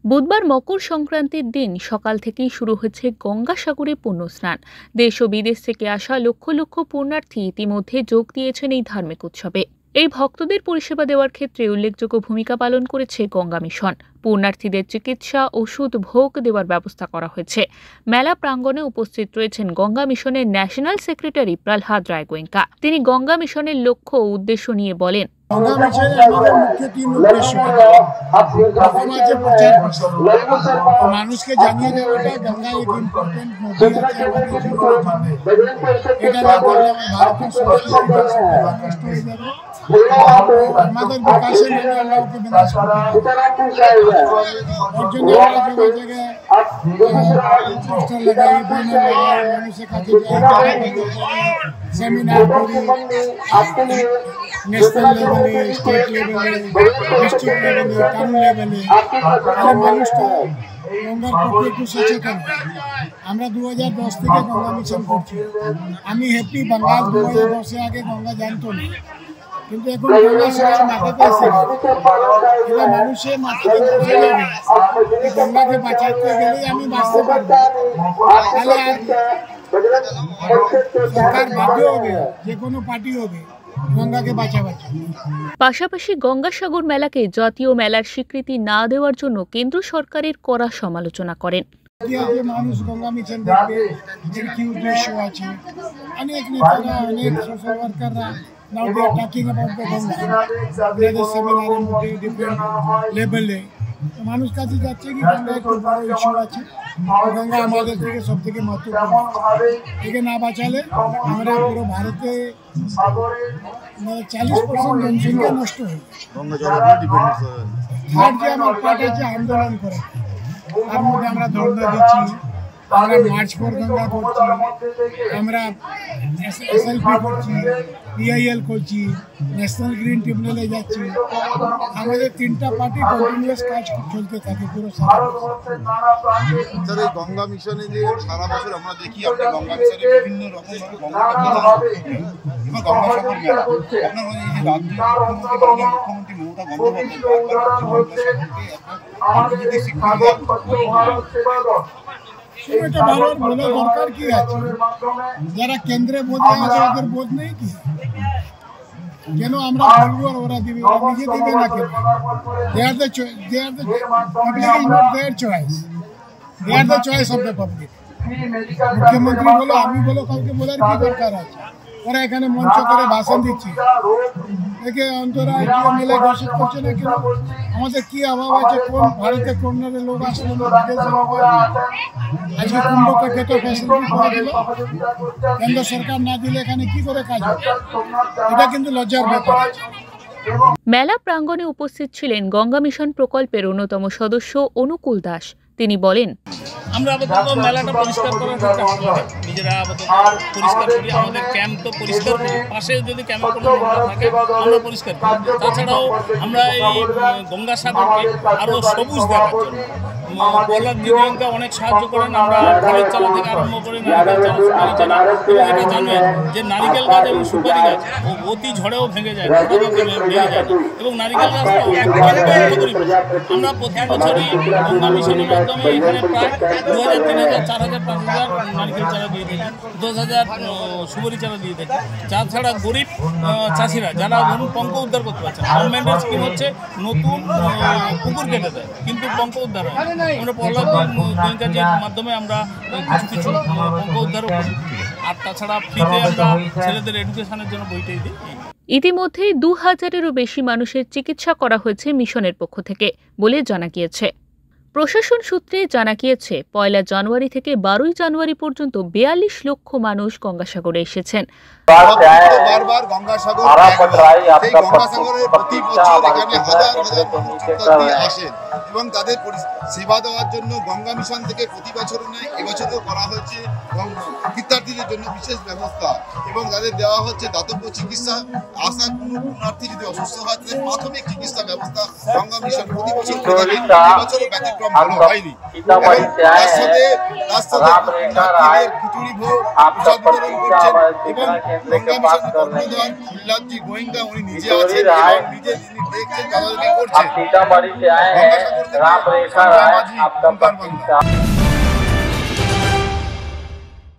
বুধবার মকর সংক্রান্তির দিন সকাল থেকেই শুরু হয়েছে গঙ্গাসাগরে পুণ্যস্নান। দেশ ও বিদেশ থেকে আসা লক্ষ লক্ষ পুণ্যার্থী ইতিমধ্যে যোগ দিয়েছেন এই ধার্মিক উৎসবে। এই ভক্তদের পরিষেবা দেওয়ার ক্ষেত্রে উল্লেখযোগ্য ভূমিকা পালন করেছে গঙ্গা মিশন। পুণ্যার্থীদের চিকিৎসা, ওষুধ, ভোগ দেওয়ার ব্যবস্থা করা হয়েছে। মেলা প্রাঙ্গণে উপস্থিত রয়েছেন গঙ্গা মিশনের ন্যাশনাল সেক্রেটারি প্রহ্লাদ রায় গোয়েঙ্কা। তিনি গঙ্গা মিশনের লক্ষ্য ও উদ্দেশ্য নিয়ে বলেন, গঙ্গা মিশনের আমাদের মুখ্য তিন উদ্দেশ্য। প্রথম আছে প্রচার প্রসার, মানুষকে জানিয়ে দেওয়াটা গঙ্গা এক ইম্পর্টেন্ট নদী আছে আমাদের জীবনের জন্য। এটা না করলে আমার ভারতের সংস্কৃতিটা নষ্ট হয়ে যাবে, আমাদের বিকাশের নামে আমরা ওকে বিনাশ করতে পারি। ওর জন্য আমরা জায়গায় জায়গায় পোস্টার লাগাই, ব্যানার লাগাই, মানুষের কাছে যাই, সেমিনার করি, ন্যাশনাল লেভেলে, স্টেট লেভেলে, ডিস্ট্রিক্ট লেভেলে, টাউন লেভেলে মানুষটা গঙ্গার প্রতি একটু সচেতন। আমরা 2010 থেকে গঙ্গা মিশন করছি। আমি হ্যাপি, বাঙাল 2010 আগে গঙ্গা জানতো না, কিন্তু এখন গঙ্গা সবার মাথাতে এসে এটা মানুষের মাথাতে বসে যাবে। গঙ্গাকে বাঁচাতে গেলেই আমি বাঁচতে পারবো, তাহলে আর সরকার বাধ্য হবে, যে কোনো পার্টি হবে গঙ্গাকে বাঁচাবার জন্য। পাশাপাশি গঙ্গাসাগর মেলাকে জাতীয় মেলার স্বীকৃতি না দেওয়ার জন্য কেন্দ্র সরকারের কড়া সমালোচনা করেন। মানুষ গঙ্গা মিশন দেখবে, এর কি উদ্দেশ্য আছে। অনেক নেতারা, অনেক social ওয়ার্কাররা now they are talking about the Ganga সেমিনারের মধ্যে ডিফারেন্ট লেভেলে মানুষ কাছে যাচ্ছে কি গঙ্গা একটু বড় ইস্যু আছে, গঙ্গা আমাদের থেকে সব থেকে মহত্বপূর্ণ। একে না বাঁচালে আমরা পুরো ভারতে 40% জনসংখ্যা নষ্ট হয়ে থার্ড যে আমার পার্ট আছে আন্দোলন করে, তার মধ্যে আমরা ধর্ণা দিচ্ছি, আমরা মার্চ ফর গঙ্গা করছি, আমরা এসএলপি করছি, পিআইএল করছি, ন্যাশনাল গ্রিন ট্রিবিউনালে যাচ্ছি। আমাদের তিনটা পার্টি কন্টিনিউয়াস কাজ চলতে থাকে পুরো সারা বছর। স্যার, এই গঙ্গা মিশনে যে সারা বছর আমরা দেখি, আপনি গঙ্গা মিশনে বিভিন্ন রকম গঙ্গাসাগর মেলা, আপনার এই যে রাজ্যের মুখ্যমন্ত্রী মমতা বন্দ্যোপাধ্যায় এটা ভালো বলে দরকার কি আছে? যারা কেন্দ্রে বোঝে আছে ওদের বোধ নেই কি? কেন আমরা বলবো আর ওরা দিবে? ওরা নিজে দিবে না কেন? They are the public is not their choice. They are the choice of the public. মুখ্যমন্ত্রী বলো, আমি বলো, কাউকে বলার কি দরকার আছে? ওরা এখানে মঞ্চ করে ভাষণ দিচ্ছে, একে অন্তরাষ্ট্রীয় মেলে ঘোষিত করছে না কেন? আমাদের কি অভাব আছে? কোন ভারতে কোন লোক আসলো না, বিদেশে লোক আজকে কুম্ভকে কত ফ্যাসিলিটি করে দিল, কেন্দ্র সরকার না দিলে এখানে কি করে কাজ হবে? এটা কিন্তু লজ্জার ব্যাপার। মেলা প্রাঙ্গণে উপস্থিত ছিলেন গঙ্গা মিশন প্রকল্পের অন্যতম সদস্য অনুকূল দাস। তিনি বলেন, আমরা আপাতত মেলাটা পরিষ্কার করার চেষ্টা করি, নিজেরা আপাতত পরিষ্কার করি, আমাদের ক্যাম্প তো পরিষ্কার করি, পাশে যদি ক্যাম্পে কোনো নোংরা থাকে আমরা পরিষ্কার করি। তাছাড়াও আমরা এই গঙ্গাসাগরকে আরও সবুজ দেখার জন্য প্রহ্লাদ গোয়েঙ্কা অনেক সাহায্য করেন। আমরা ফলের চারা থেকে আরম্ভ করে নারিকেল চারা, সুপারি চারা, এবং এটা জানেন যে নারিকেল গাছ এবং সুপারি গাছ অতি ঝড়েও ভেঙে যায়, ভেঙে যায়, এবং নারিকেল গাছটাও একদম বন্ধ করি। আমরা প্রতি বছরই গঙ্গা মিশনের মাধ্যমে এখানে প্রায় 2000, 3000, 4000, 5000 নারিকেল চারা দিয়ে থাকি, 10,000 সুপারি চারা দিয়ে থাকি। তাছাড়া গরিব চাষিরা যারা ধরুন পঙ্ক উদ্ধার করতে পারছেন, গভর্নমেন্টের স্কিম হচ্ছে নতুন পুকুর কেটে দেয় কিন্তু পঙ্ক উদ্ধার হয়। আমরা প্রহ্লাদ গোয়েঙ্কাজির মাধ্যমে আমরা কিছু কিছু পঙ্ক উদ্ধারও করি, আর তাছাড়া ফ্রিতে আমরা ছেলেদের এডুকেশনের জন্য বইটাই দিই। ইতিমধ্যেই 2000-এরও বেশি মানুষের চিকিৎসা করা হয়েছে মিশনের পক্ষ থেকে বলে জানা গিয়েছে। প্রশাসন সূত্রে জানা গিয়েছে, 1 জানুয়ারি থেকে 12 জানুয়ারি পর্যন্ত 42 লক্ষ মানুষ গঙ্গাসাগরে এসেছেন। বারবার গঙ্গাসাগর সেই গঙ্গাসাগরের প্রতি বছর এখানে হাজার হাজার মানুষ তীর্থার্থী আসেন এবং তাদের সেবা দেওয়ার জন্য গঙ্গা মিশন থেকে প্রতি বছরও নয় এবছরও করা হয়েছে তীর্থার্থীদের জন্য বিশেষ ব্যবস্থা এবং তাদের দেওয়া হচ্ছে দাতব্য চিকিৎসা। আসা কোনো পুণ্যার্থী যদি অসুস্থ হয় তাদের প্রাথমিক চিকিৎসা ব্যবস্থা গঙ্গা মিশন প্রতি বছর করে থাকে, এবছরও ব্যতিক্রম ভালো হয়নি। এবং তার সাথে পুণ্যার্থীদের খিচুড়ি ভোগ প্রসাদ বিতরণ করছেন এবং গঙ্গা মিশন কর্ণধার প্রহ্লাদজি গোয়েঙ্কা উনি নিজে আছেন এবং নিজে যিনি দেখছেন তদারকি করছেন। গঙ্গাসাগর থেকে সঞ্জয় মাঝি, ওঙ্কার বাংলা।